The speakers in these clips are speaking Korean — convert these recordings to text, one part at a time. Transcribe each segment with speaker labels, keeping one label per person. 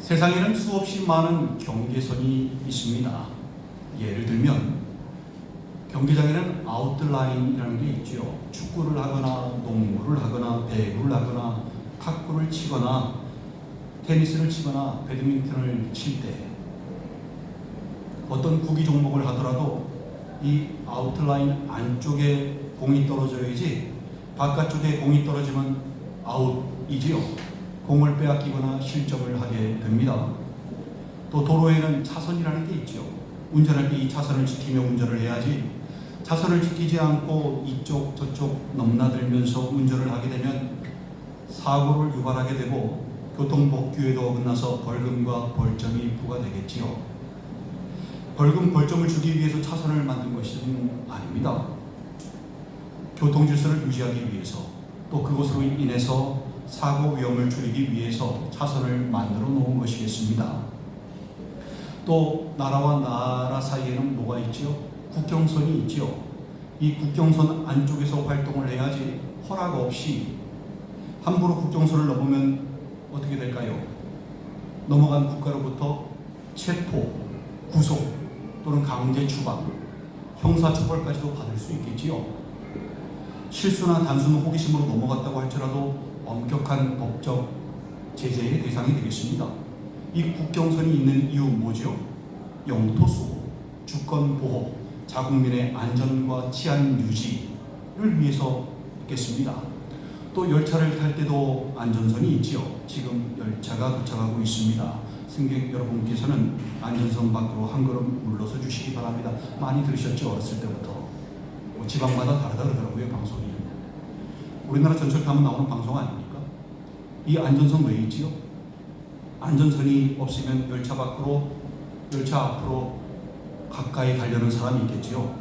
Speaker 1: 세상에는 수없이 많은 경계선이 있습니다. 예를 들면 경기장에는 아웃라인이라는 게 있죠. 축구를 하거나 농구를 하거나 배구를 하거나 탁구를 치거나 테니스를 치거나 배드민턴을 칠 때 어떤 구기 종목을 하더라도 이 아웃라인 안쪽에 공이 떨어져야지 바깥쪽에 공이 떨어지면 아웃이지요. 공을 빼앗기거나 실점을 하게 됩니다. 또 도로에는 차선이라는 게 있죠. 운전할 때 이 차선을 지키며 운전을 해야지 차선을 지키지 않고 이쪽 저쪽 넘나들면서 운전을 하게 되면 사고를 유발하게 되고 교통법규에도 어긋나서 벌금과 벌점이 부과되겠지요. 벌금, 벌점을 주기 위해서 차선을 만든 것은 아닙니다. 교통질서를 유지하기 위해서 또 그것으로 인해서 사고 위험을 줄이기 위해서 차선을 만들어 놓은 것이겠습니다. 또 나라와 나라 사이에는 뭐가 있지요? 국경선이 있지요. 이 국경선 안쪽에서 활동을 해야지 허락 없이 함부로 국경선을 넘으면 어떻게 될까요? 넘어간 국가로부터 체포, 구속 또는 강제 추방, 형사처벌까지도 받을 수 있겠지요. 실수나 단순 호기심으로 넘어갔다고 할지라도 엄격한 법적 제재의 대상이 되겠습니다. 이 국경선이 있는 이유 뭐죠? 영토수호, 주권보호, 자국민의 안전과 치안 유지를 위해서 있겠습니다. 또 열차를 탈 때도 안전선이 있지요. 지금 열차가 도착하고 있습니다. 승객 여러분께서는 안전선 밖으로 한 걸음 물러서 주시기 바랍니다. 많이 들으셨죠? 어렸을 때부터. 지방마다 다르다 그러더라고요, 방송이. 우리나라 전철 타면 나오는 방송 아닙니까? 이 안전선 왜 있지요? 안전선이 없으면 열차 앞으로 가까이 가려는 사람이 있겠지요.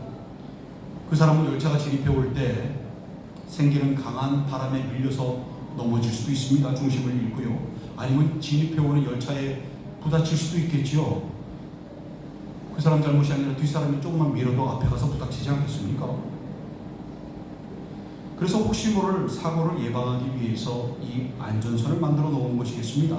Speaker 1: 그 사람은 열차가 진입해 올 때 생기는 강한 바람에 밀려서 넘어질 수도 있습니다. 중심을 잃고요. 아니면 진입해 오는 열차에 부딪힐 수도 있겠지요. 그 사람 잘못이 아니라 뒷사람이 조금만 밀어도 앞에 가서 부딪히지 않겠습니까? 그래서 혹시 모를 사고를 예방하기 위해서 이 안전선을 만들어 놓은 것이겠습니다.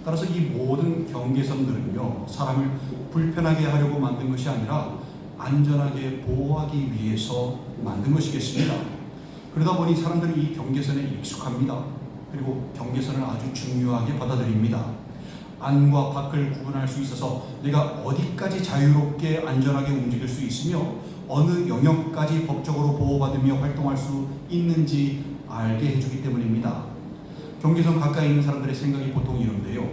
Speaker 1: 따라서 이 모든 경계선들은요, 사람을 불편하게 하려고 만든 것이 아니라 안전하게 보호하기 위해서 만든 것이겠습니다. 그러다 보니 사람들이 이 경계선에 익숙합니다. 그리고 경계선을 아주 중요하게 받아들입니다. 안과 밖을 구분할 수 있어서 내가 어디까지 자유롭게 안전하게 움직일 수 있으며 어느 영역까지 법적으로 보호받으며 활동할 수 있는지 알게 해주기 때문입니다. 경계선 가까이 있는 사람들의 생각이 보통 이런데요.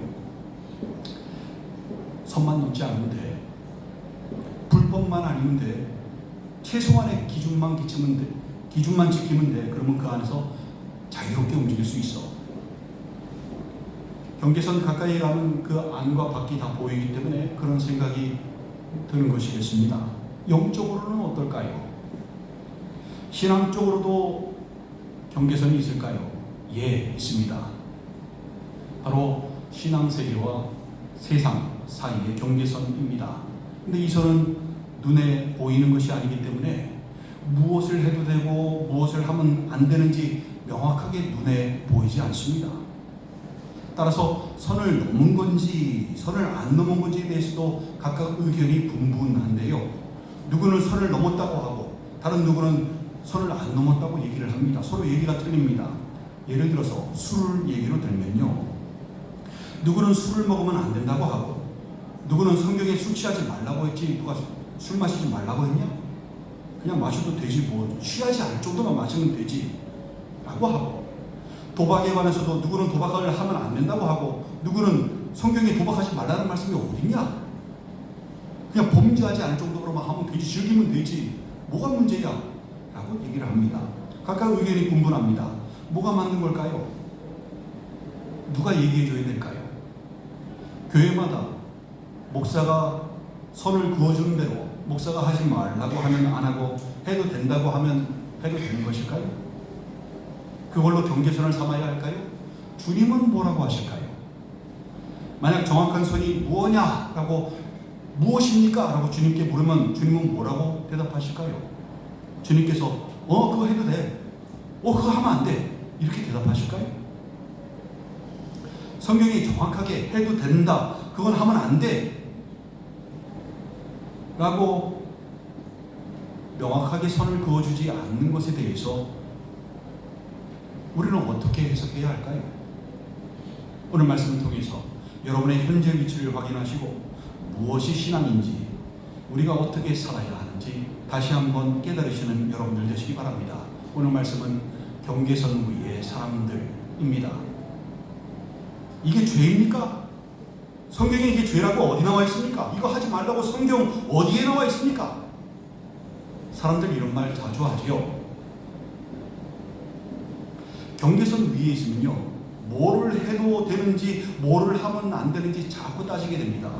Speaker 1: 선만 넘지 않으면 돼. 불법만 아니면 돼. 최소한의 기준만 지키면 돼. 그러면 그 안에서 자유롭게 움직일 수 있어. 경계선 가까이 가면 그 안과 밖이 다 보이기 때문에 그런 생각이 드는 것이겠습니다. 영적으로는 어떨까요? 신앙적으로도 경계선이 있을까요? 예, 있습니다. 바로 신앙세계와 세상 사이의 경계선입니다. 근데 이 선은 눈에 보이는 것이 아니기 때문에 무엇을 해도 되고 무엇을 하면 안 되는지 명확하게 눈에 보이지 않습니다. 따라서 선을 넘은 건지 선을 안 넘은 건지에 대해서도 각각 의견이 분분한데요. 누구는 선을 넘었다고 하고 다른 누구는 선을 안 넘었다고 얘기를 합니다. 서로 얘기가 틀립니다. 예를 들어서 술 얘기로 들면요. 누구는 술을 먹으면 안 된다고 하고 누구는 성경에 술 취하지 말라고 했지 누가 술 마시지 말라고 했냐? 그냥 마셔도 되지 뭐 취하지 않을 정도만 마시면 되지 라고 하고 도박에 관해서도 누구는 도박을 하면 안 된다고 하고 누구는 성경에 도박하지 말라는 말씀이 어딨냐? 그냥 범죄하지 않을 정도로만 하면 되지 즐기면 되지 뭐가 문제야? 라고 얘기를 합니다. 각각 의견이 분분합니다. 뭐가 맞는 걸까요? 누가 얘기해 줘야 될까요? 교회마다 목사가 선을 그어주는 대로 목사가 하지 말라고 하면 안 하고 해도 된다고 하면 해도 되는 것일까요? 그걸로 경계선을 삼아야 할까요? 주님은 뭐라고 하실까요? 만약 정확한 선이 무엇이냐라고 무엇입니까? 라고 주님께 물으면 주님은 뭐라고 대답하실까요? 주님께서 그거 해도 돼. 그거 하면 안 돼. 이렇게 대답하실까요? 성경이 정확하게 해도 된다, 그건 하면 안 돼 라고 명확하게 선을 그어주지 않는 것에 대해서 우리는 어떻게 해석해야 할까요? 오늘 말씀을 통해서 여러분의 현재 위치를 확인하시고 무엇이 신앙인지, 우리가 어떻게 살아야 하는지 다시 한번 깨달으시는 여러분들 되시기 바랍니다. 오늘 말씀은 경계선 위의 사람들입니다. 이게 죄입니까? 성경에 이게 죄라고 어디 나와 있습니까? 이거 하지 말라고 성경 어디에 나와 있습니까? 사람들이 이런 말 자주 하지요. 경계선 위에 있으면요, 뭐를 해도 되는지 뭐를 하면 안 되는지 자꾸 따지게 됩니다.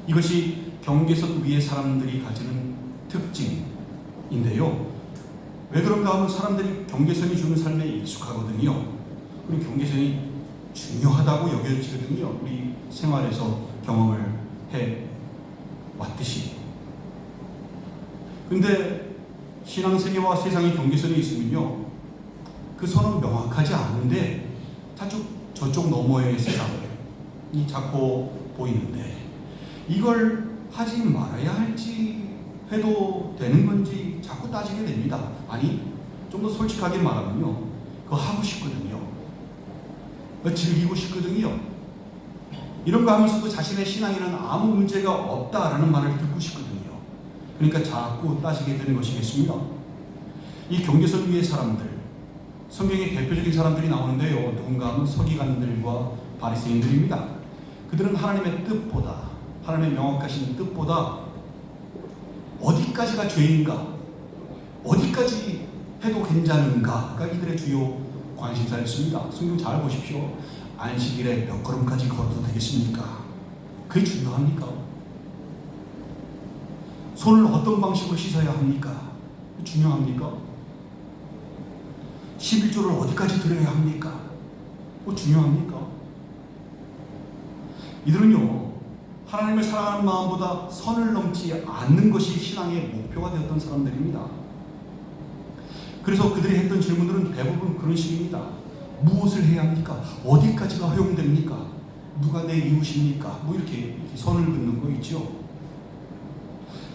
Speaker 1: 이것이 경계선 위의 사람들이 가지는 특징인데요. 왜 그런가 하면 사람들이 경계선이 주는 삶에 익숙하거든요. 우리 경계선이 중요하다고 여겨지거든요. 우리 생활에서 경험을 해 왔듯이. 근데 신앙세계와 세상의 경계선이 있으면요, 그 선은 명확하지 않은데 저쪽 너머의 세상이 자꾸 보이는데, 이걸 하지 말아야 할지 해도 되는 건지 자꾸 따지게 됩니다. 아니, 좀 더 솔직하게 말하면요, 그거 하고 싶거든요. 즐기고 싶거든요. 이런 거 하면서도 자신의 신앙에는 아무 문제가 없다라는 말을 듣고 싶거든요. 그러니까 자꾸 따지게 되는 것이겠습니다. 이 경계선 위의 사람들, 성경에 대표적인 사람들이 나오는데요, 누군가 하면 서기관들과 바리새인들입니다. 그들은 하나님의 뜻보다, 하나님의 명확하신 뜻보다 어디까지가 죄인가, 어디까지 해도 괜찮은가가 이들의 주요 관심사였습니다. 성경 잘 보십시오. 안식일에 몇 걸음까지 걸어도 되겠습니까? 그게 중요합니까? 손을 어떤 방식으로 씻어야 합니까? 중요합니까? 11조를 어디까지 드려야 합니까? 중요합니까? 이들은요, 하나님을 사랑하는 마음보다 선을 넘지 않는 것이 신앙의 목표가 되었던 사람들입니다. 그래서 그들이 했던 질문들은 대부분 그런 식입니다. 무엇을 해야 합니까? 어디까지가 허용됩니까? 누가 내 이웃입니까? 이렇게 선을 긋는 거 있죠.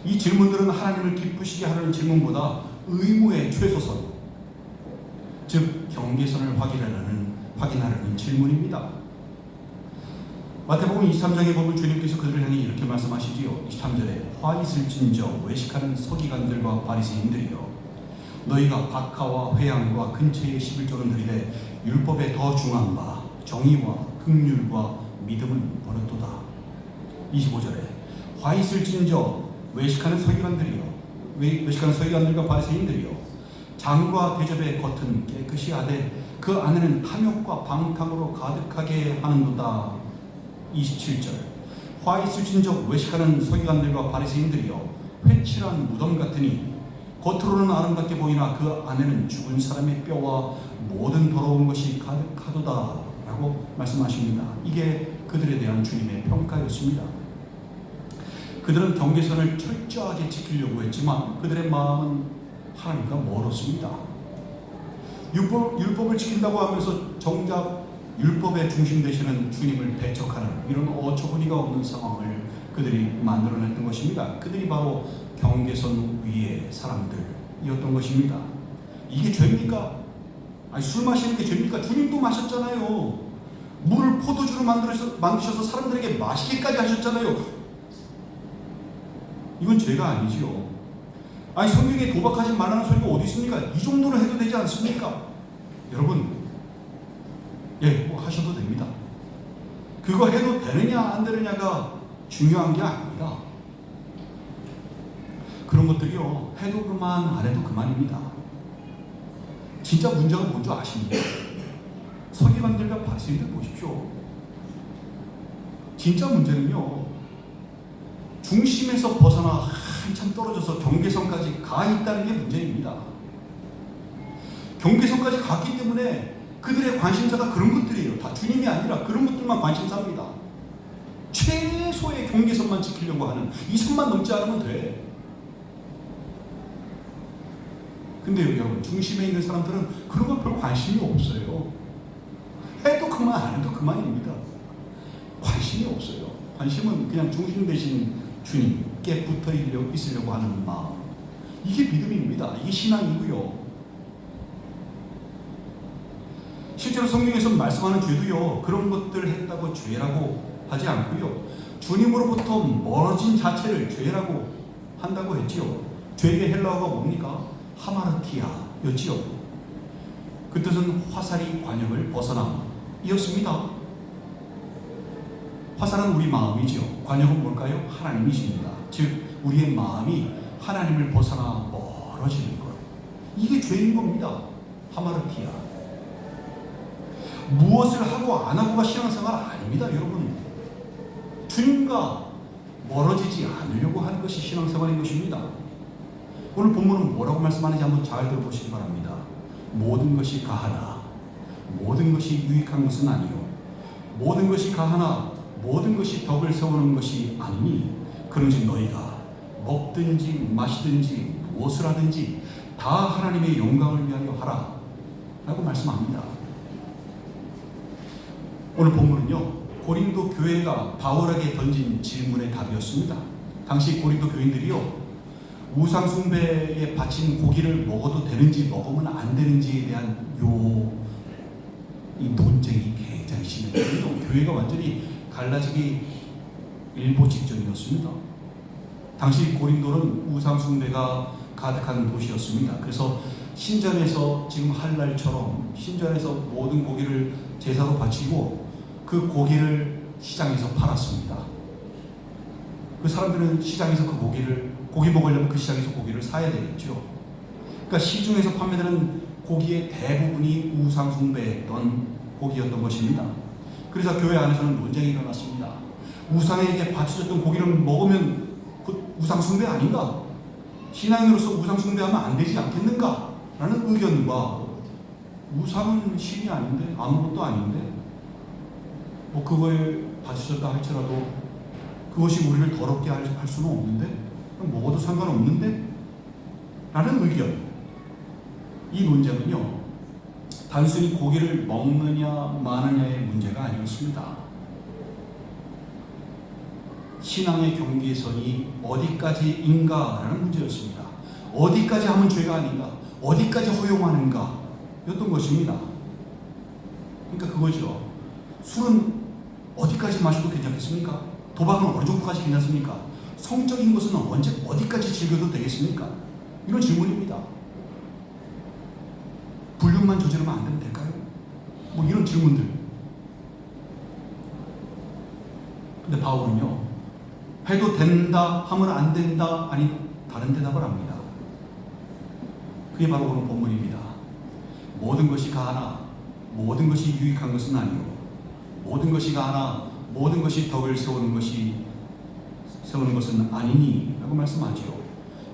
Speaker 1: 이 질문들은 하나님을 기쁘시게 하는 질문보다 의무의 최소선, 즉 경계선을 확인하려는 질문입니다. 마태복음 23장에 보면 주님께서 그들을 향해 이렇게 말씀하시지요. 23절에 화 있을진저 외식하는 서기관들과 바리새인들이여, 너희가 박하와 회양과 근처의 11조는 들이되 율법에 더 중한 바 정의와 긍휼과 믿음은 버렸도다. 25절에 화 있을진저 외식하는 서기관들과 바리새인들이여, 장과 대접의 겉은 깨끗이 하되 그 안에는 탐욕과 방탕으로 가득하게 하는도다. 27절 화 있을진저 외식하는 서기관들과 바리새인들이여, 회칠한 무덤 같으니 겉으로는 아름답게 보이나 그 안에는 죽은 사람의 뼈와 모든 더러운 것이 가득하도다 라고 말씀하십니다. 이게 그들에 대한 주님의 평가였습니다. 그들은 경계선을 철저하게 지키려고 했지만 그들의 마음은 하나님과 멀었습니다. 율법을 지킨다고 하면서 정작 율법의 중심 되시는 주님을 배척하는 이런 어처구니가 없는 상황을 그들이 만들어냈던 것입니다. 그들이 바로 경계선 위의 사람들이었던 것입니다. 이게 죄입니까? 아니, 술 마시는 게 죄입니까? 주님도 마셨잖아요. 물을 포도주로 만드셔서 사람들에게 마시게까지 하셨잖아요. 이건 죄가 아니지요. 아니, 성경에 도박하지 말라는 소리가 어디 있습니까? 이 정도는 해도 되지 않습니까? 여러분, 하셔도 됩니다. 그거 해도 되느냐 안 되느냐가 중요한 게 아닙니다. 그런 것들이요, 해도 그만 안 해도 그만입니다. 진짜 문제가 뭔지 아십니까? 서기관들과 바리새인들 보십시오. 진짜 문제는요, 중심에서 벗어나 한참 떨어져서 경계선까지 가 있다는 게 문제입니다. 경계선까지 갔기 때문에 그들의 관심사가 그런 것들이에요. 다 주님이 아니라 그런 것들만 관심사입니다. 최소의 경계선만 지키려고 하는, 이 선만 넘지 않으면 돼. 근데 여러분, 중심에 있는 사람들은 그런 건 별 관심이 없어요. 해도 그만, 안 해도 그만입니다. 관심이 없어요. 관심은 그냥 중심 되신 주님께 붙어 있으려고 하는 마음. 이게 믿음입니다. 이게 신앙이고요. 실제로 성경에서 말씀하는 죄도요, 그런 것들 했다고 죄라고 하지 않고요, 주님으로부터 멀어진 자체를 죄라고 한다고 했지요. 죄의 헬라어가 뭡니까? 하마르티아였지요. 그 뜻은 화살이 관역을 벗어남이었습니다. 화살은 우리 마음이지요. 관역은 뭘까요? 하나님이십니다. 즉 우리의 마음이 하나님을 벗어나 멀어지는 것. 이게 죄인 겁니다. 하마르티아. 무엇을 하고 안 하고가 신앙생활 아닙니다, 여러분. 주님과 멀어지지 않으려고 하는 것이 신앙생활인 것입니다. 오늘 본문은 뭐라고 말씀하는지 한번 잘 들어보시기 바랍니다. 모든 것이 가하나 모든 것이 유익한 것은 아니요 모든 것이 가하나 모든 것이 덕을 세우는 것이 아니니 그런즉 너희가 먹든지 마시든지 무엇을 하든지 다 하나님의 영광을 위하여 하라 라고 말씀합니다. 오늘 본문은요, 고린도 교회가 바울에게 던진 질문의 답이었습니다. 당시 고린도 교인들이요, 우상 숭배에 바친 고기를 먹어도 되는지 먹으면 안 되는지에 대한 이 논쟁이 굉장히 심했거든요. 교회가 완전히 갈라지기 일보 직전이었습니다. 당시 고린도는 우상 숭배가 가득한 도시였습니다. 그래서 신전에서 지금 할날처럼 신전에서 모든 고기를 제사로 바치고 그 고기를 시장에서 팔았습니다. 그 사람들은 시장에서 그 고기 먹으려면 그 시장에서 고기를 사야 되겠죠. 그러니까 시중에서 판매되는 고기의 대부분이 우상 숭배했던 고기였던 것입니다. 그래서 교회 안에서는 논쟁이 일어났습니다. 우상에게 바쳐졌던 고기를 먹으면 그 우상 숭배 아닌가? 신앙인으로서 우상 숭배하면 안 되지 않겠는가? 라는 의견과 우상은 신이 아닌데 아무것도 아닌데 뭐 그거에 바쳐졌다 할지라도 그것이 우리를 더럽게 할 수는 없는데 먹어도 상관없는데? 라는 의견. 이 논쟁은요, 단순히 고기를 먹느냐 마느냐의 문제가 아니었습니다. 신앙의 경계선이 어디까지인가라는 문제였습니다. 어디까지 하면 죄가 아닌가? 어디까지 허용하는가? 였던 것입니다. 그러니까 그거죠. 술은 어디까지 마셔도 괜찮겠습니까? 도박은 어느 정도까지 괜찮습니까? 성적인 것은 어디까지 즐겨도 되겠습니까? 이런 질문입니다. 불륜만 저지르면 안 되면 될까요? 뭐 이런 질문들. 근데 바울은요, 해도 된다 하면 안 된다, 아니 다른 대답을 합니다. 그게 바로 오늘 본문입니다. 모든 것이 가하나 모든 것이 유익한 것은 아니요 모든 것이 가하나 모든 것이 덕을 세우는 것은 아니니 라고 말씀하죠.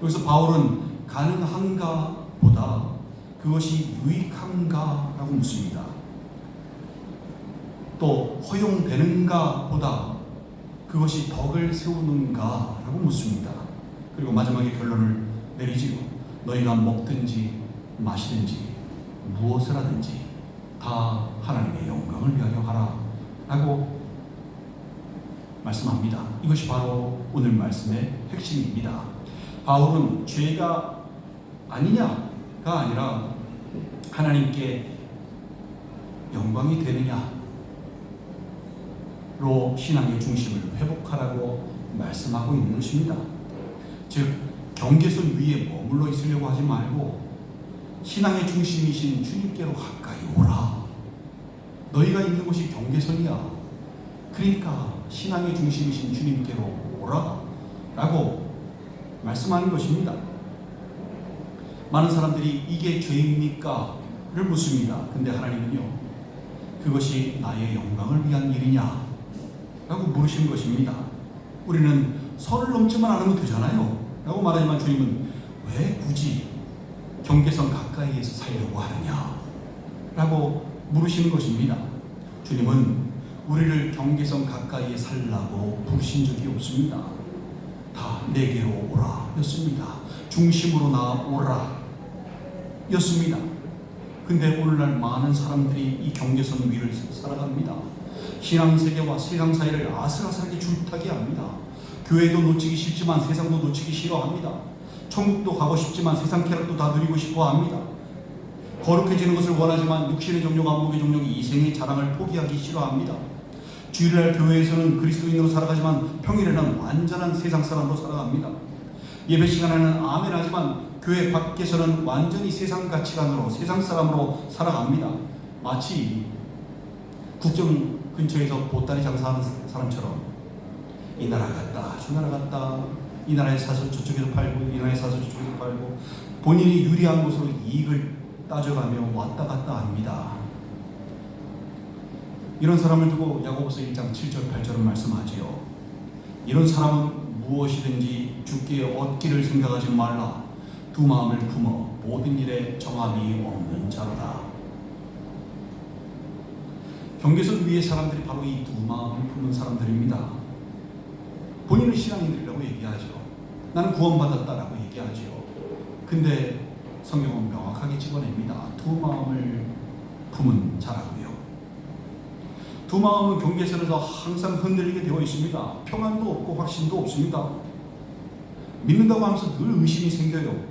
Speaker 1: 여기서 바울은 가능한가 보다 그것이 유익한가 라고 묻습니다. 또 허용되는가 보다 그것이 덕을 세우는가 라고 묻습니다. 그리고 마지막에 결론을 내리지요. 너희가 먹든지 마시든지 무엇을 하든지 다 하나님의 영광을 위하여 하라 라고 말씀합니다. 이것이 바로 오늘 말씀의 핵심입니다. 바울은 죄가 아니냐가 아니라 하나님께 영광이 되느냐로 신앙의 중심을 회복하라고 말씀하고 있는 것입니다. 즉 경계선 위에 머물러 있으려고 하지 말고 신앙의 중심이신 주님께로 가까이 오라. 너희가 있는 곳이 경계선이야. 그러니까 신앙의 중심이신 주님께로 오라 라고 말씀하는 것입니다. 많은 사람들이 이게 죄입니까? 를 묻습니다. 근데 하나님은요, 그것이 나의 영광을 위한 일이냐? 라고 물으신 것입니다. 우리는 선을 넘지만 않으면 되잖아요 라고 말하지만 주님은 왜 굳이 경계선 가까이에서 살려고 하느냐? 라고 물으시는 것입니다. 주님은 우리를 경계선 가까이에 살라고 부르신 적이 없습니다. 다 내게로 오라 였습니다. 중심으로 나오라 였습니다. 근데 오늘날 많은 사람들이 이 경계선 위를 살아갑니다. 신앙세계와 세상 사이를 아슬아슬하게 줄타기 합니다. 교회도 놓치기 싫지만 세상도 놓치기 싫어합니다. 천국도 가고 싶지만 세상 쾌락도 다 누리고 싶어 합니다. 거룩해지는 것을 원하지만 육신의 정욕, 안목의 정욕, 이생의 자랑을 포기하기 싫어합니다. 주일날 교회에서는 그리스도인으로 살아가지만 평일에는 완전한 세상 사람으로 살아갑니다. 예배 시간에는 아멘 하지만 교회 밖에서는 완전히 세상 가치관으로 세상 사람으로 살아갑니다. 마치 국정 근처에서 보따리 장사하는 사람처럼 이 나라 갔다 저 나라 갔다, 이 나라에 사서 저쪽에서 팔고 이 나라에 사서 저쪽에서 팔고 본인이 유리한 곳으로 이익을 따져가며 왔다 갔다 합니다. 이런 사람을 두고 야고보서 1장 7절 8절은 말씀하지요. 이런 사람은 무엇이든지 주께 얻기를 생각하지 말라. 두 마음을 품어 모든 일에 정함이 없는 자로다. 경계선 위의 사람들이 바로 이 두 마음을 품는 사람들입니다. 본인은 신앙인들이라고 얘기하죠. 나는 구원받았다라고 얘기하죠. 근데 성경은 명확하게 집어냅니다. 두 마음을 품은 자라고요. 두 마음은 경계선에서 항상 흔들리게 되어 있습니다. 평안도 없고 확신도 없습니다. 믿는다고 하면서 늘 의심이 생겨요.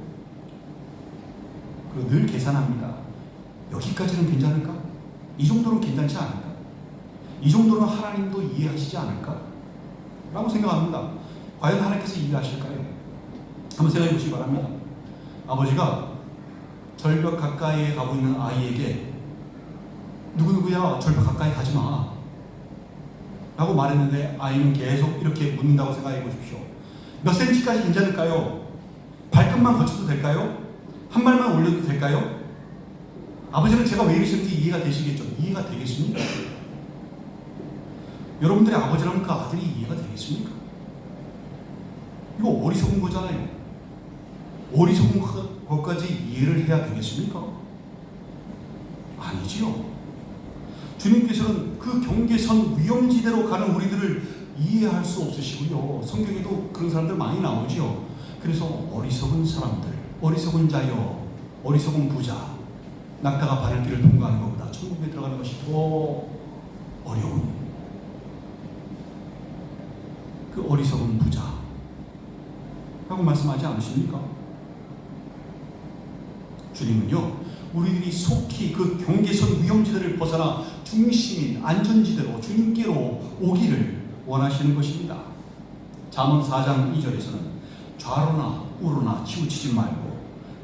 Speaker 1: 그리고 늘 계산합니다. 여기까지는 괜찮을까? 이 정도는 괜찮지 않을까? 이 정도는 하나님도 이해하시지 않을까? 라고 생각합니다. 과연 하나님께서 이해하실까요? 한번 생각해 보시기 바랍니다. 아버지가 절벽 가까이에 가고 있는 아이에게 누구누구야 절벽 가까이 가지 마 라고 말했는데 아이는 계속 이렇게 묻는다고 생각해 보십시오. 몇 센치까지 괜찮을까요? 발끝만 거쳐도 될까요? 한 발만 올려도 될까요? 아버지는 제가 왜 이러시는지 이해가 되시겠죠? 이해가 되겠습니까? 여러분들의 아버지라면 그 아들이 이해가 되겠습니까? 이거 어리석은 거잖아요. 어리석은 것까지 이해를 해야 되겠습니까? 아니지요. 주님께서는 그 경계선 위험지대로 가는 우리들을 이해할 수 없으시고요. 성경에도 그런 사람들 많이 나오죠. 그래서 어리석은 사람들, 어리석은 자여, 어리석은 부자, 낙타가 바늘길을 통과하는 것보다 천국에 들어가는 것이 더 어려운 그 어리석은 부자 라고 말씀하지 않으십니까? 주님은요, 우리들이 속히 그 경계선 위험지대를 벗어나 중심인 안전지대로 주님께로 오기를 원하시는 것입니다. 잠언 4장 2절에서는 좌로나 우로나 치우치지 말고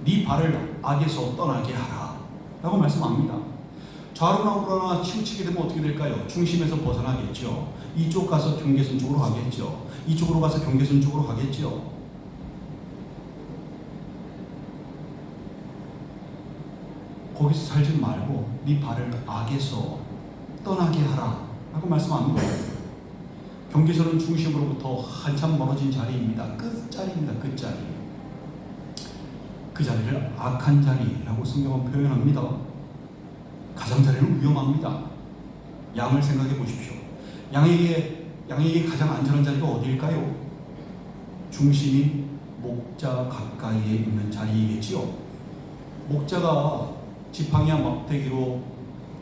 Speaker 1: 네 발을 악에서 떠나게 하라 라고 말씀합니다. 좌로나 우로나 치우치게 되면 어떻게 될까요? 중심에서 벗어나겠죠. 이쪽 가서 경계선 쪽으로 가겠죠. 이쪽으로 가서 경계선 쪽으로 가겠죠. 거기서 살지 말고 네 발을 악에서 떠나게 하라 라고 말씀합니다. 경계선은 중심으로부터 한참 멀어진 자리입니다. 끝자리입니다. 끝자리. 그 자리를 악한 자리라고 성경은 표현합니다. 가장자리는 위험합니다. 양을 생각해 보십시오. 양에게 가장 안전한 자리가 어디일까요? 중심인 목자 가까이에 있는 자리이겠지요. 목자가 지팡이와 막대기로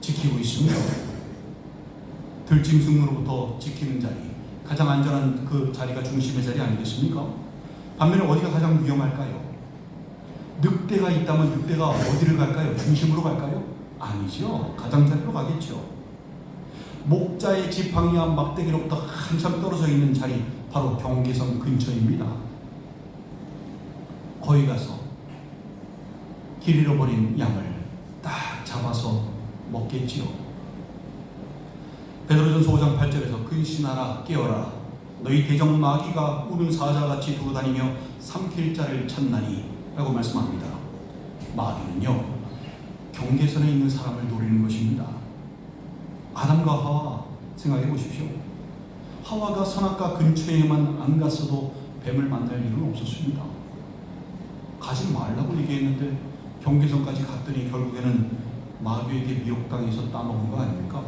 Speaker 1: 지키고 있습니다. 들짐승으로부터 지키는 자리, 가장 안전한 그 자리가 중심의 자리 아니겠습니까? 반면에 어디가 가장 위험할까요? 늑대가 있다면 늑대가 어디를 갈까요? 중심으로 갈까요? 아니죠. 가장자리로 가겠죠. 목자의 지팡이와 막대기로부터 한참 떨어져 있는 자리, 바로 경계선 근처입니다. 거기 가서 길 잃어버린 양을 딱 잡아서 먹겠지요. 베드로전서 5장 8절에서 근신하라 깨어라 너희 대적 마귀가 우는 사자같이 돌아다니며 삼킬 자를 찾나니 라고 말씀합니다. 마귀는요, 경계선에 있는 사람을 노리는 것입니다. 아담과 하와 생각해 보십시오. 하와가 선악과 근처에만 안 갔어도 뱀을 만날 일은 없었습니다. 가지 말라고 얘기했는데 경계선까지 갔더니 결국에는 마귀에게 미혹당해서 따먹은 거 아닙니까?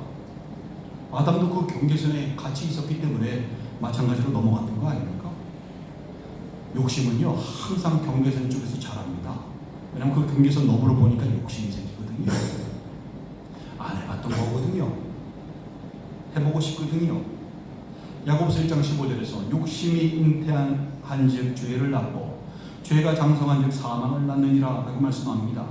Speaker 1: 아담도 그 경계선에 같이 있었기 때문에 마찬가지로 넘어갔던 거 아닙니까? 욕심은요, 항상 경계선 쪽에서 자랍니다. 왜냐하면 그 경계선 너머로 보니까 욕심이 생기거든요. 싶거든요. 안 해봤던 거거든요. 해보고 싶거든요. 야고보서 1장 15절에서 육심이 잉태한 한즉 죄를 낳고 죄가 장성한즉 사망을 낳느니라 라고 말씀합니다.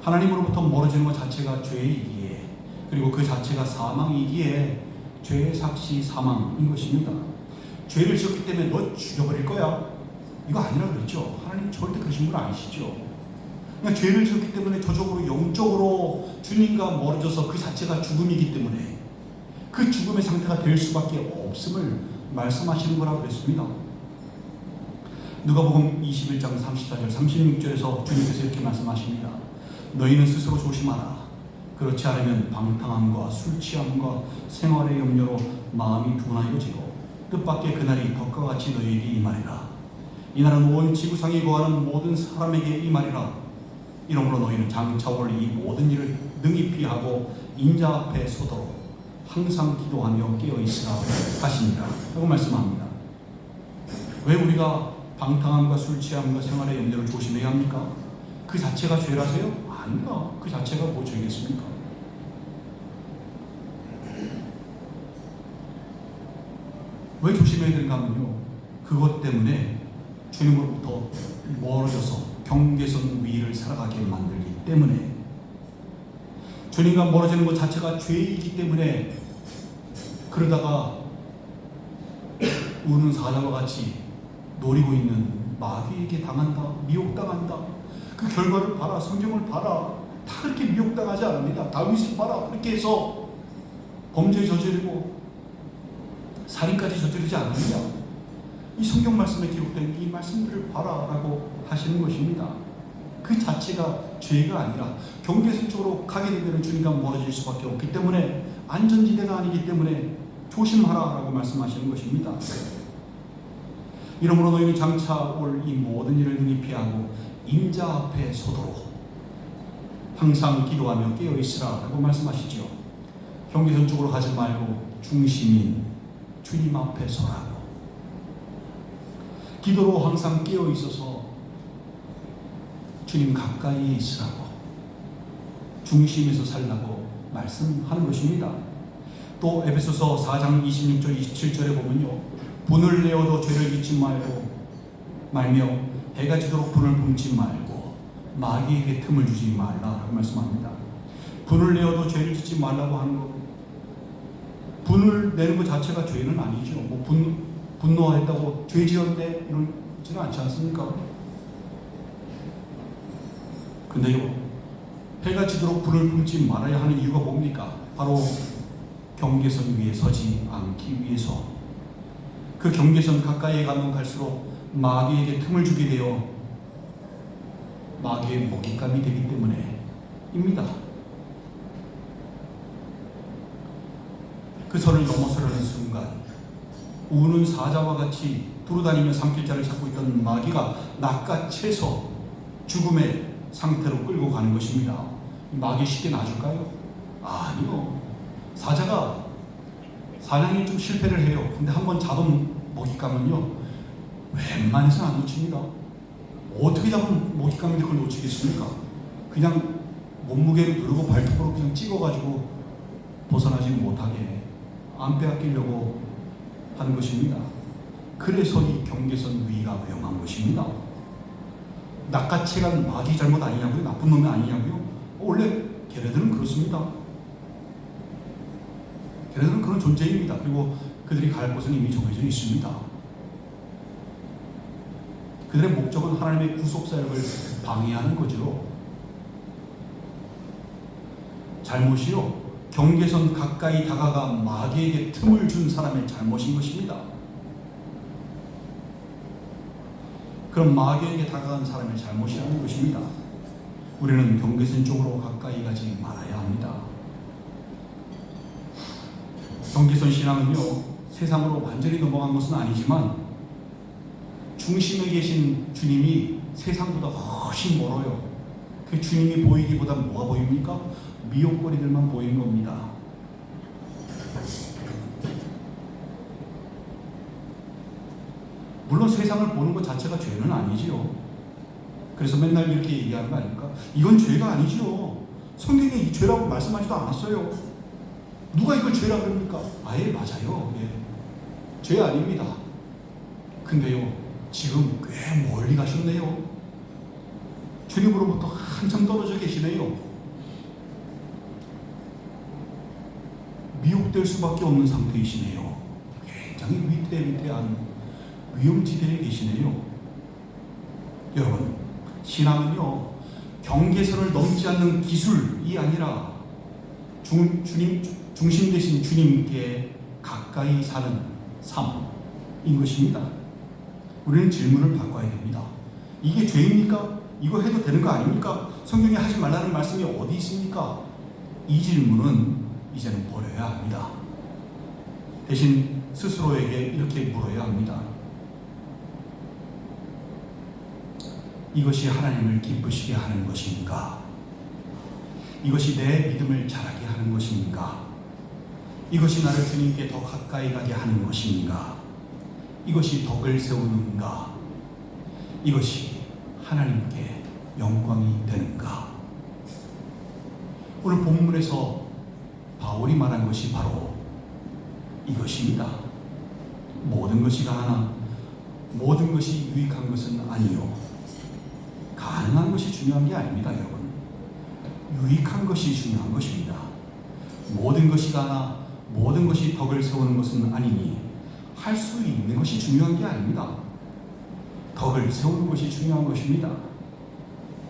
Speaker 1: 하나님으로부터 멀어지는 것 자체가 죄이기에, 그리고 그 자체가 사망이기에 죄의 삭시 사망인 것입니다. 죄를 지었기 때문에 너 죽여버릴 거야, 이거 아니라 그랬죠. 하나님 절대 그러신 분 아니시죠. 그냥 죄를 지었기 때문에 저적으로 영적으로 주님과 멀어져서 그 자체가 죽음이기 때문에 그 죽음의 상태가 될 수밖에 없음을 말씀하시는 거라고 그랬습니다. 누가복음 21장 34절 36절에서 주님께서 이렇게 말씀하십니다. 너희는 스스로 조심하라. 그렇지 않으면 방탕함과 술 취함과 생활의 염려로 마음이 둔하여지고 뜻밖의 그날이 덕과 같이 너희에게 임하리라. 이날은 온 지구상에 거하는 모든 사람에게 임하리라. 이러므로 너희는 장차 올 이 모든 일을 능히 피하고 인자 앞에 서도록 항상 기도하며 깨어있으라 하시니라 라고 말씀합니다. 왜 우리가 방탕함과 술 취함과 생활의 염려를 조심해야 합니까? 그 자체가 죄라서요? 아닙니다. 그 자체가 뭐 죄겠습니까? 왜 조심해야 되는가 하면요, 그것 때문에 주님으로부터 멀어져서 경계선 위를 살아가게 만들기 때문에, 주님과 멀어지는 것 자체가 죄이기 때문에, 그러다가 우는 사자와 같이 노리고 있는 마귀에게 당한다, 미혹당한다. 그 결과를 봐라. 성경을 봐라. 다 그렇게 미혹당하지 않습니다. 다윗을 봐라. 그렇게 해서 범죄 저지르고 살인까지 저지르지 않습니다. 이 성경 말씀에 기록된 이 말씀들을 봐라 라고 하시는 것입니다. 그 자체가 죄가 아니라 경계선 쪽으로 가게 되면 주님과 멀어질 수밖에 없기 때문에, 안전지대가 아니기 때문에 조심하라 라고 말씀하시는 것입니다. 이러므로 너희는 장차 올 이 모든 일을 능히 피하고 인자 앞에 서도록 항상 기도하며 깨어있으라 라고 말씀하시죠. 경계선 쪽으로 가지 말고 중심인 주님 앞에 서라고, 기도로 항상 깨어있어서 주님 가까이에 있으라고, 중심에서 살라고 말씀하는 것입니다. 또 에베소서 4장 26절 27절에 보면요, 분을 내어도 죄를 짓지 말며 해가 지도록 분을 품지 말고 마귀에게 틈을 주지 말라라고 말씀합니다. 분을 내어도 죄를 짓지 말라고 하는 것, 분을 내는 것 자체가 죄는 아니죠. 뭐 분노했다고 죄 지었는데 이러지는 않지 않습니까? 근데요, 해가 지도록 불을 품지 말아야 하는 이유가 뭡니까? 바로 경계선 위에 서지 않기 위해서. 그 경계선 가까이에 가면 갈수록 마귀에게 틈을 주게 되어 마귀의 먹잇감이 되기 때문에입니다. 그 선을 넘어서려는 순간 우는 사자와 같이 두루다니며 삼킬자를 찾고 있던 마귀가 낚아채서 죽음의 상태로 끌고 가는 것입니다. 마귀 쉽게 놔줄까요? 아니요. 사냥이 좀 실패를 해요. 근데 한번 잡은 먹잇감은요, 웬만해서는 안 놓칩니다. 어떻게 잡은 먹잇감인데 그걸 놓치겠습니까? 그냥 몸무게를 누르고 발톱으로 그냥 찍어가지고 벗어나지 못하게 안 빼앗기려고 하는 것입니다. 그래서 이 경계선 위가 위험한 것입니다. 낚아채간 마귀 잘못 아니냐고요? 나쁜 놈이 아니냐고요? 원래 걔네들은 그렇습니다. 걔네들은 그런 존재입니다. 그리고 그들이 갈 곳은 이미 정해져 있습니다. 그들의 목적은 하나님의 구속사역을 방해하는 거죠. 잘못이요, 경계선 가까이 다가가 마귀에게 틈을 준 사람의 잘못인 것입니다. 그럼 마귀에게 다가간 사람의 잘못이라는 것입니다. 우리는 경계선 쪽으로 가까이 가지 말아야 합니다. 경계선 신앙은요, 세상으로 완전히 넘어간 것은 아니지만 중심에 계신 주님이 세상보다 훨씬 멀어요. 그 주님이 보이기보다 뭐가 보입니까? 미혹거리들만 보이는 겁니다. 물론 세상을 보는 것 자체가 죄는 아니지요. 그래서 맨날 이렇게 얘기하는 거 아닙니까? 이건 죄가 아니지요. 성경에 이 죄라고 말씀하지도 않았어요. 누가 이걸 죄라고 그럽니까? 아예 맞아요. 예. 죄 아닙니다. 근데요, 지금 꽤 멀리 가셨네요. 주님으로부터 한참 떨어져 계시네요. 미혹될 수밖에 없는 상태이시네요. 굉장히 위태위태한 위험지대에 계시네요. 여러분, 신앙은요, 경계선을 넘지 않는 기술이 아니라 주님 중심 되신 주님께 가까이 사는 삶인 것입니다. 우리는 질문을 바꿔야 됩니다. 이게 죄입니까? 이거 해도 되는 거 아닙니까? 성경에 하지 말라는 말씀이 어디 있습니까? 이 질문은 이제는 버려야 합니다. 대신 스스로에게 이렇게 물어야 합니다. 이것이 하나님을 기쁘시게 하는 것인가? 이것이 내 믿음을 자라게 하는 것인가? 이것이 나를 주님께 더 가까이 가게 하는 것인가? 이것이 덕을 세우는가? 이것이 하나님께 영광이 되는가? 오늘 본문에서 바울이 말한 것이 바로 이것입니다. 모든 것이 가하나 모든 것이 유익한 것은 아니요. 가능한 것이 중요한 게 아닙니다, 여러분. 유익한 것이 중요한 것입니다. 모든 것이 가하나 모든 것이 덕을 세우는 것은 아니니 할 수 있는 것이 중요한 게 아닙니다. 덕을 세우는 것이 중요한 것입니다.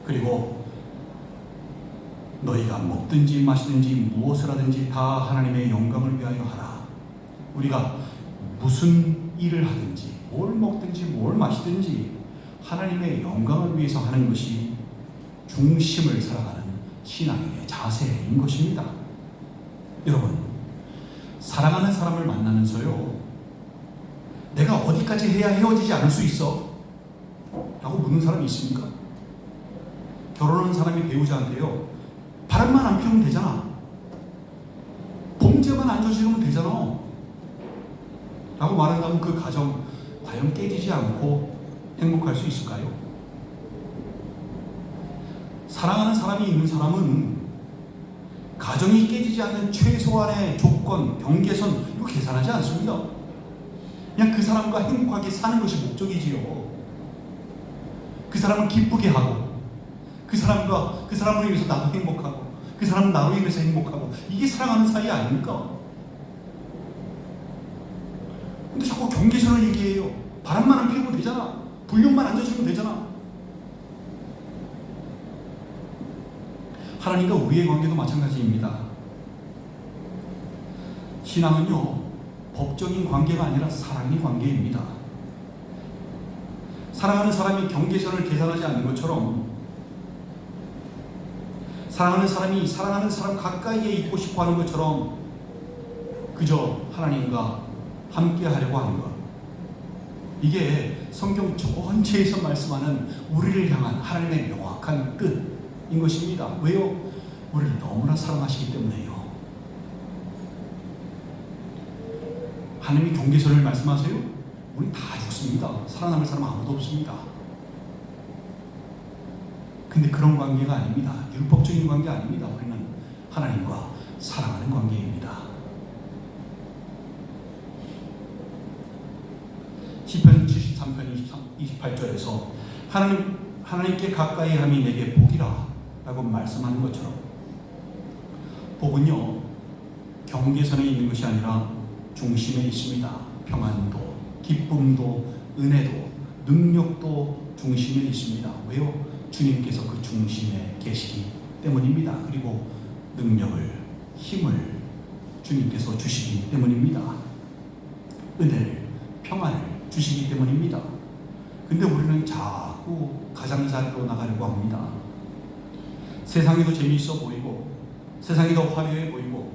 Speaker 1: 그리고 너희가 먹든지 마시든지 무엇을 하든지 다 하나님의 영광을 위하여 하라. 우리가 무슨 일을 하든지 뭘 먹든지 뭘 마시든지 하나님의 영광을 위해서 하는 것이 중심을 살아가는 신앙인의 자세인 것입니다. 여러분, 사랑하는 사람을 만나면서요, 내가 어디까지 해야 헤어지지 않을 수 있어? 라고 묻는 사람이 있습니까? 결혼한 사람이 배우자한테요, 바람만 안 피우면 되잖아. 범죄만 안 저지르면 되잖아. 라고 말한다면 그 가정 과연 깨지지 않고 행복할 수 있을까요? 사랑하는 사람이 있는 사람은 가정이 깨지지 않는 최소한의 조건, 경계선 이거 계산하지 않습니다. 그냥 그 사람과 행복하게 사는 것이 목적이지요. 그 사람을 기쁘게 하고 그 사람을 위해서 나도 행복하고 그 사람은 나로 인해서 행복하고 이게 사랑하는 사이 아닙니까? 근데 자꾸 경계선을 얘기해요. 바람만 안 피우면 되잖아. 불륜만 안 저지르면 되잖아. 하나님과 우리의 관계도 마찬가지입니다. 신앙은요, 법적인 관계가 아니라 사랑의 관계입니다. 사랑하는 사람이 경계선을 계산하지 않는 것처럼 사랑하는 사람이 사랑하는 사람 가까이에 있고 싶어 하는 것처럼 그저 하나님과 함께 하려고 하는 것. 이게 성경 전체에서 말씀하는 우리를 향한 하나님의 명확한 뜻인 것입니다. 왜요? 우리를 너무나 사랑하시기 때문에요. 하나님이 경계선을 말씀하세요? 우리 다 죽습니다. 살아남을 사람 아무도 없습니다. 근데 그런 관계가 아닙니다. 율법적인 관계 아닙니다. 우리는 하나님과 사랑하는 관계입니다. 시편 73편 28절에서 하나님께 가까이 함이 내게 복이라 라고 말씀하는 것처럼 복은요, 경계선에 있는 것이 아니라 중심에 있습니다. 평안도, 기쁨도, 은혜도, 능력도 중심에 있습니다. 왜요? 주님께서 그 중심에 계시기 때문입니다. 그리고 능력을, 힘을 주님께서 주시기 때문입니다. 은혜를, 평안을 주시기 때문입니다. 근데 우리는 자꾸 가장자리로 나가려고 합니다. 세상이 더 재미있어 보이고 세상이 더 화려해 보이고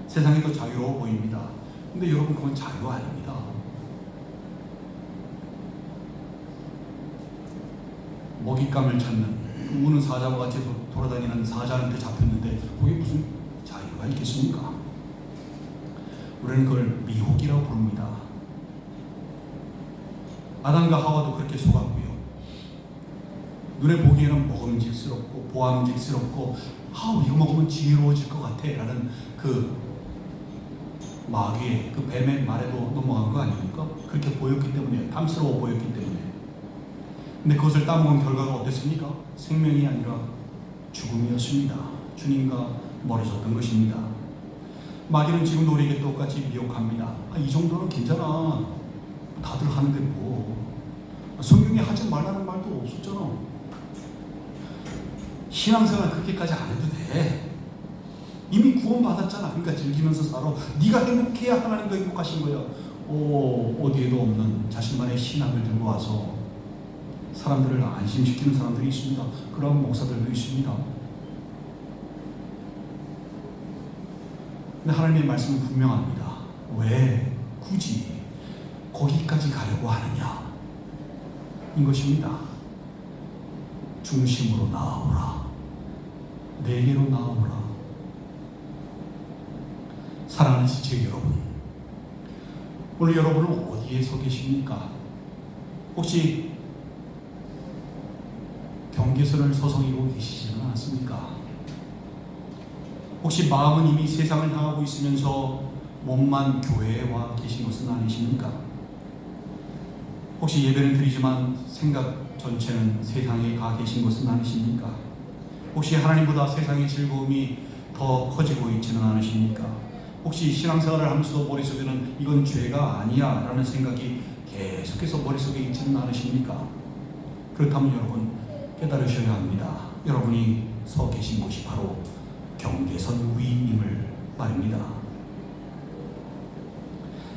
Speaker 1: 세상이 더 자유로워 보입니다. 근데 여러분, 그건 자유 아닙니다. 먹잇감을 찾는 우는 사자와 같이 돌아다니는 사자한테 잡혔는데 거기 무슨 자유가 있겠습니까? 우리는 그걸 미혹이라고 부릅니다. 아담과 하와도 그렇게 속았고요. 눈에 보기에는 먹음직스럽고 보암직스럽고 이거 먹으면 지혜로워질 것 같아 라는 그 마귀의 그 뱀의 말에도 넘어간 거 아닙니까? 그렇게 보였기 때문에, 탐스러워 보였기 때문에. 근데 그것을 따먹은 결과가 어땠습니까? 생명이 아니라 죽음이었습니다. 주님과 멀어졌던 것입니다. 마귀는 지금도 우리에게 똑같이 미혹합니다. 이 정도는 괜찮아. 다들 하는데 뭐. 성경에 하지 말라는 말도 없었잖아. 신앙생활 그렇게까지 안 해도 돼. 이미 구원받았잖아. 그러니까 즐기면서 살아. 네가 행복해야 하나님도 행복하신 거야. 어디에도 없는 자신만의 신학을 들고 와서 사람들을 안심시키는 사람들이 있습니다. 그런 목사들도 있습니다. 근데 하나님의 말씀은 분명합니다. 왜 굳이 거기까지 가려고 하느냐? 인 것입니다. 중심으로 나아오라. 내게로 나아오라. 사랑하는 지체 여러분, 오늘 여러분은 어디에 서 계십니까? 혹시 경계선을 서성이고 계시지는 않습니까? 혹시 마음은 이미 세상을 향하고 있으면서 몸만 교회에 와 계신 것은 아니십니까? 혹시 예배는 드리지만 생각 전체는 세상에 가 계신 것은 아니십니까? 혹시 하나님보다 세상의 즐거움이 더 커지고 있지는 않으십니까? 혹시 신앙생활을 하면서도 머릿속에는 이건 죄가 아니야 라는 생각이 계속해서 머릿속에 있지는 않으십니까? 그렇다면 여러분 깨달으셔야 합니다. 여러분이 서 계신 곳이 바로 경계선 위임을 말입니다.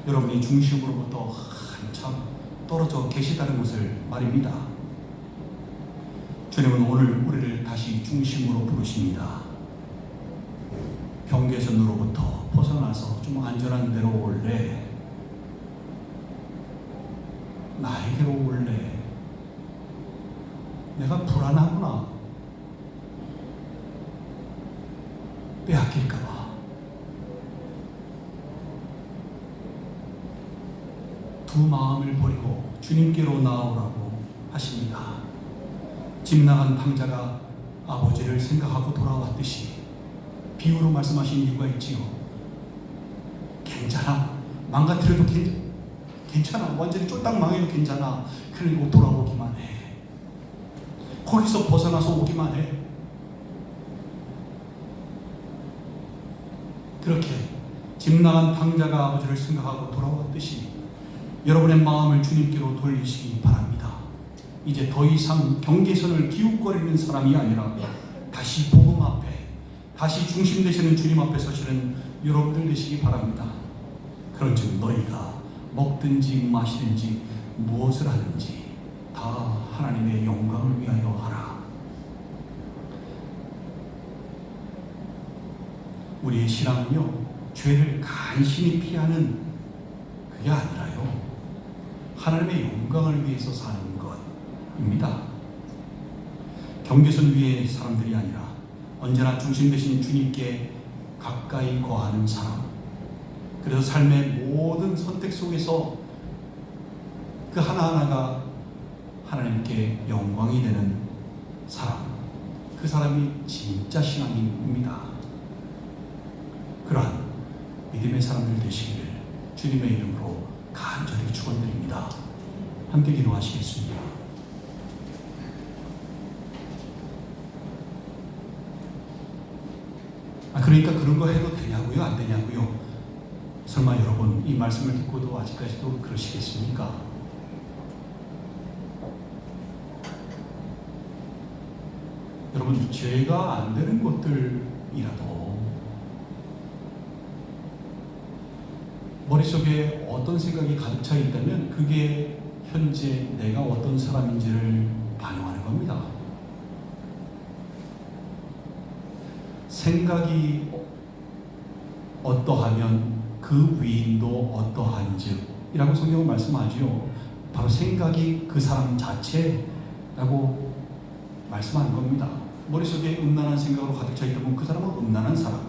Speaker 1: 여러분이 중심으로부터 한참 떨어져 계시다는 것을 말입니다. 주님은 오늘 우리를 다시 중심으로 부르십니다. 경계선으로부터 벗어나서 좀 안전한 데로 올래? 나에게로 올래? 내가 불안하구나. 빼앗길까봐. 두 마음을 버리고 주님께로 나아오라고 하십니다. 집 나간 탕자가 아버지를 생각하고 돌아왔듯이 비유로 말씀하신 이유가 있지요. 괜찮아. 망가뜨려도 괜찮아. 완전히 쫄딱 망해도 괜찮아. 그리고 돌아오기만 해. 거기서 벗어나서 오기만 해. 그렇게 집 나간 탕자가 아버지를 생각하고 돌아왔듯이 여러분의 마음을 주님께로 돌리시기 바랍니다. 이제 더 이상 경계선을 기웃거리는 사람이 아니라 다시 복음 앞에, 다시 중심 되시는 주님 앞에 서시는 여러분들 되시기 바랍니다. 그런즉 너희가 먹든지 마시든지 무엇을 하든지 다 하나님의 영광을 위하여 하라. 우리의 신앙은요, 죄를 간신히 피하는 그게 아니라요, 하나님의 영광을 위해서 사는 것입니다. 경계선 위의 사람들이 아니라 언제나 중심 되신 주님께 가까이 거하는 사람, 그래서 삶의 모든 선택 속에서 그 하나하나가 하나님께 영광이 되는 사람, 그 사람이 진짜 신앙인입니다. 그러한 믿음의 사람들 되시기를 주님의 이름으로 간절히 축원드립니다. 함께 기도하시겠습니다. 그러니까 그런 거 해도 되냐고요? 안 되냐고요? 설마 여러분 이 말씀을 듣고도 아직까지도 그러시겠습니까? 여러분, 죄가 안 되는 것들이라도 머릿속에 어떤 생각이 가득 차 있다면 그게 현재 내가 어떤 사람인지를 반영하는 겁니다. 생각이 어떠하면 그 위인도 어떠한즉 이라고 성경은 말씀하지요. 바로 생각이 그 사람 자체라고 말씀하는 겁니다. 머릿속에 음란한 생각으로 가득 차 있다면 그 사람은 음란한 사람,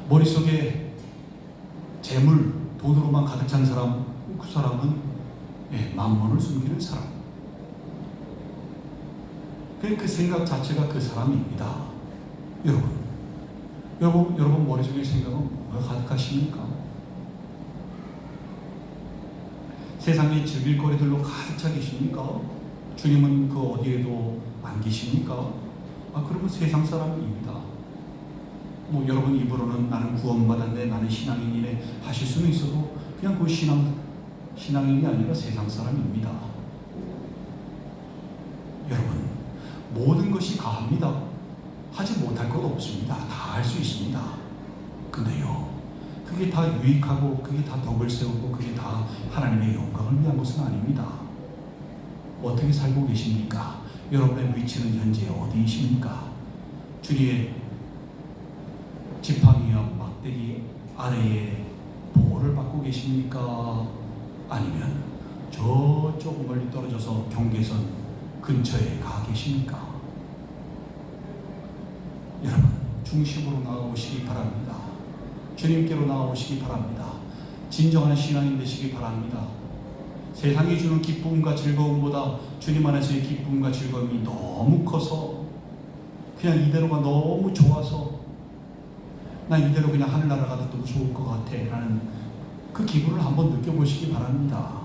Speaker 1: 머릿속에 재물, 돈으로만 가득 찬 사람, 그 사람은 만몬을 숨기는 사람. 그 생각 자체가 그 사람입니다. 여러분 머릿속에 생각은 뭐가 가득하십니까? 세상의 즐길 거리들로 가득 차 계십니까? 주님은 그 어디에도 안 계십니까? 그러면 세상 사람입니다. 여러분 입으로는 나는 구원받았네, 나는 신앙인이네 하실 수는 있어도 그냥 그 신앙인이 아니라 세상 사람입니다. 여러분, 모든 것이 가합니다. 하지 못할 것 없습니다. 다 할 수 있습니다. 근데요, 그게 다 유익하고 그게 다 덕을 세우고 그게 다 하나님의 영광을 위한 것은 아닙니다. 어떻게 살고 계십니까? 여러분의 위치는 현재 어디이십니까? 주님의 지팡이와 막대기 아래에 보호를 받고 계십니까? 아니면 저쪽 멀리 떨어져서 경계선 근처에 가 계십니까? 여러분, 중심으로 나아오시기 바랍니다. 주님께로 나아오시기 바랍니다. 진정한 신앙인 되시기 바랍니다. 세상이 주는 기쁨과 즐거움보다 주님 안에서의 기쁨과 즐거움이 너무 커서 그냥 이대로가 너무 좋아서 난 이대로 그냥 하늘나라 가도 좋을 것 같아 라는 그 기분을 한번 느껴보시기 바랍니다.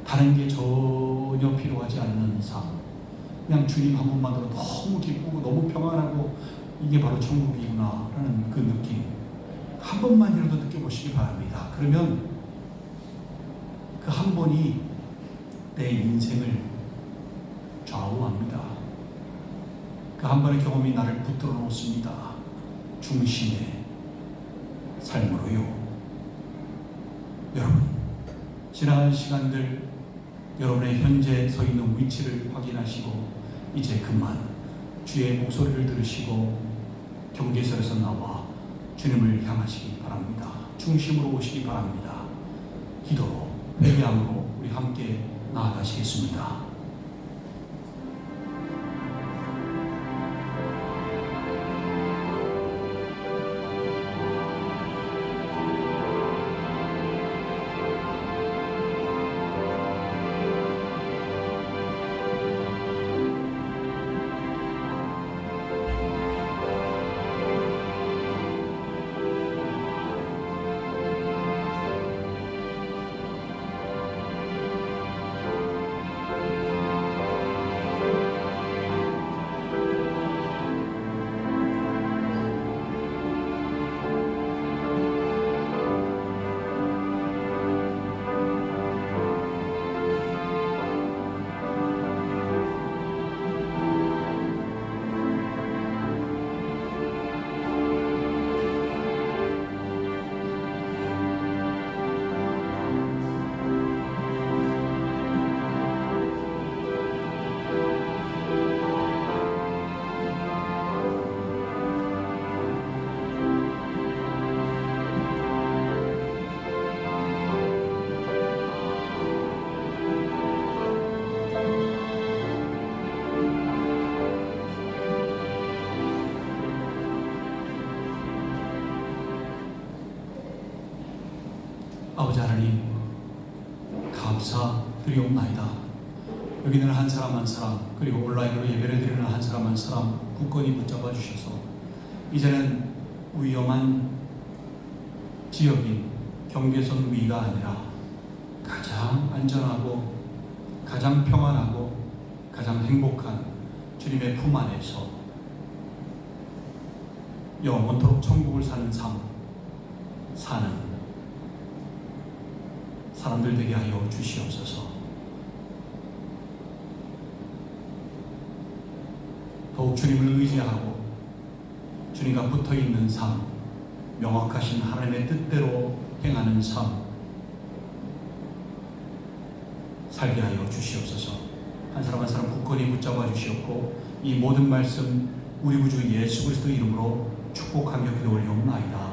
Speaker 1: 다른 게 전혀 필요하지 않는 삶, 그냥 주님 한 분만으로 너무 기쁘고 너무 평안하고 이게 바로 천국이구나 라는 그 느낌 한 번만이라도 느껴보시기 바랍니다. 그러면 그 한 번이 내 인생을 좌우합니다. 그 한 번의 경험이 나를 붙들어 놓습니다. 중심의 삶으로요. 여러분, 지나간 시간들 여러분의 현재 서 있는 위치를 확인하시고 이제 그만 주의 목소리를 들으시고 경계선에서 나와 주님을 향하시기 바랍니다. 중심으로 오시기 바랍니다. 기도로 회개함으로 우리 함께 나아가시겠습니다. 아버지 하나님, 감사드리옵나이다. 여기 있는 한 사람 한 사람, 그리고 온라인으로 예배를 드리는 한 사람 한 사람 굳건히 붙잡아 주셔서 이제는 위험한 지역인 경계선 위가 아니라 가장 안전하고 가장 평안하고 가장 행복한 주님의 품 안에서 영원토록 천국을 사는 삶 사는 사람들 되게 하여 주시옵소서. 더욱 주님을 의지하고 주님과 붙어있는 삶, 명확하신 하나님의 뜻대로 행하는 삶 살게 하여 주시옵소서. 한 사람 한 사람 굳건히 붙잡아 주시옵고 이 모든 말씀 우리 구주 예수 그리스도 이름으로 축복하며 기도 올려옵나이다.